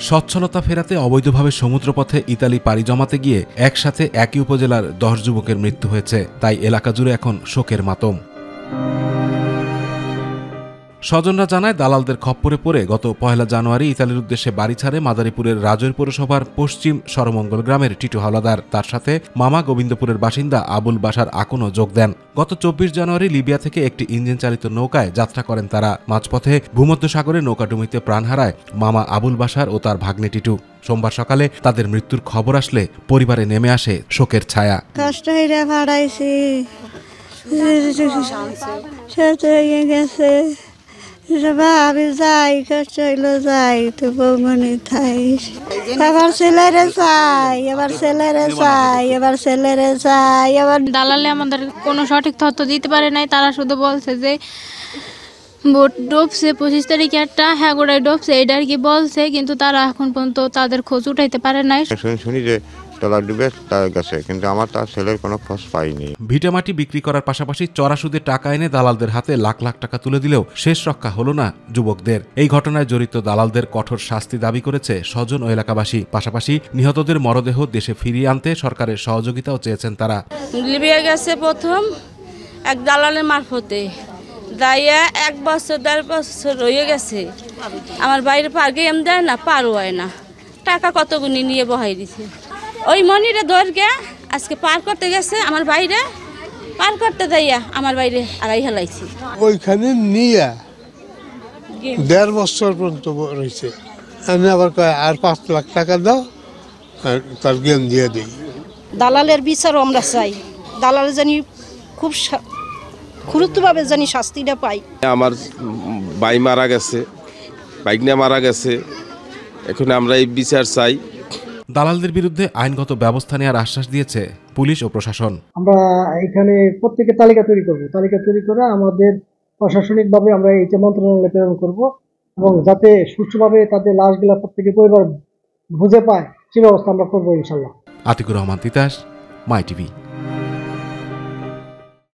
সচ্ছলতা ফেরাতে অবৈধভাবে সমুদ্রপথে ইতালি পাড়ি জমাতে গিয়ে একসাথে একই উপজেলার 10 যুবকের মৃত্যু হয়েছে। তাই এলাকা জুড়ে এখন শোকের মাতম। স্বজনরা জানায়, দালালদের খপ্পরে পড়ে গত 1 জানুয়ারি ইতালির উদ্দেশ্যে বাড়ি ছাড়ে মাদারীপুরের রাজৈর পৌরসভার পশ্চিম সরমঙ্গল গ্রামের টিটু হাওলাদার। তার সাথে মামা গোবিন্দপুরের বাসিন্দা আবুল বাশার আকনও যোগ দেন। গত 24 জানুয়ারি লিবিয়া থেকে একটি ইঞ্জিন চালিত নৌকায় যাত্রা করেন তারা। মাঝপথে ভূমধ্যসাগরে নৌকাডুবিতে প্রাণ হারায় মামা আবুল বাশার ও তার ভাগ্নে টিটু। সোমবার সকালে তাদের মৃত্যুর খবর আসলে পরিবারে নেমে আসে শোকের ছায়া। কষ্ট হইরা ভাড়াইছি, গেছে ভাবি যাই, কষ্ট হইলো যাই, তো বৌমনি থাইস। এবার ছেলেরে চাই, এবার ছেলেরে চাই, এবার ছেলেরে চাই। এবার দালালে আমাদের কোনো সঠিক তথ্য দিতে পারে নাই। তারা শুধু বলছে যে বোট ডুবছে 25 তারিখে একটা হ্যাগোড়ায় ডুবছে, এটা আর কি বলছে, কিন্তু তারা এখন পর্যন্ত তাদের খোঁজ উঠাইতে পারে নাই। শুনি যে ট্রলার ডুবে তার কাছে, কিন্তু আমার তার ছেলের কোনো খোঁজ পাইনি। ভিটামাটি বিক্রি করার পাশাপাশি চড়া সুদে টাকা এনে দালালদের হাতে লাখ লাখ টাকা তুলে দিলেও শেষ রক্ষা হলো না যুবকদের। এই ঘটনায় জড়িত দালালদের কঠোর শাস্তি দাবি করেছে স্বজন ও এলাকাবাসী। পাশাপাশি নিহতদের মরদেহ দেশে ফিরিয়ে আনতে সরকারের সহযোগিতাও চেয়েছেন তারা। লিবিয়া গেছে প্রথম এক দালালের মারফতে, দাইয়া 1 বছর 1.5 বছর রয়ে গেছে। আমার বাইরে পার গেম দেয় না, পারও হয় না, টাকা কতগুনি নিয়ে বহাই দিছে। ওই মনিরে দৌড় আজকে পার করতে গেছে, আমার বাইরে পার করতে যাইয়া আমার বাইরে আড়াই হেলাইছি। ওইখানে নিয়ে 1.5 বছর পর্যন্ত রয়েছে। আমি আবার আর 5 লাখ টাকা দাও, তার গেম দিয়ে দিই। দালালের বিচারও আমরা চাই, দালাল জানি খুব গুরুত্বভাবে জানি শাস্তিটা পাই। আমার ভাই মারা গেছে, ভাগ্নে মারা গেছে, এখন আমরা এই বিচার চাই। দালালদের বিরুদ্ধে আইনগত ব্যবস্থা নেওয়ার আশ্বাস দিয়েছে পুলিশ ও প্রশাসন। আমরা এখানে প্রত্যেকে তালিকা তৈরি করব, তালিকা তৈরি করে আমাদের প্রশাসনিকভাবে আমরা এইটা মন্ত্রণালয়ে প্রেরণ করব, এবং যাতে সুষ্ঠুভাবে তাদের লাশগুলা প্রত্যেকে পরিবার বুঝে পায় সে ব্যবস্থা আমরা করবো ইনশাল্লাহ। আতিকুর রহমান তিতাস, মাই টিভি।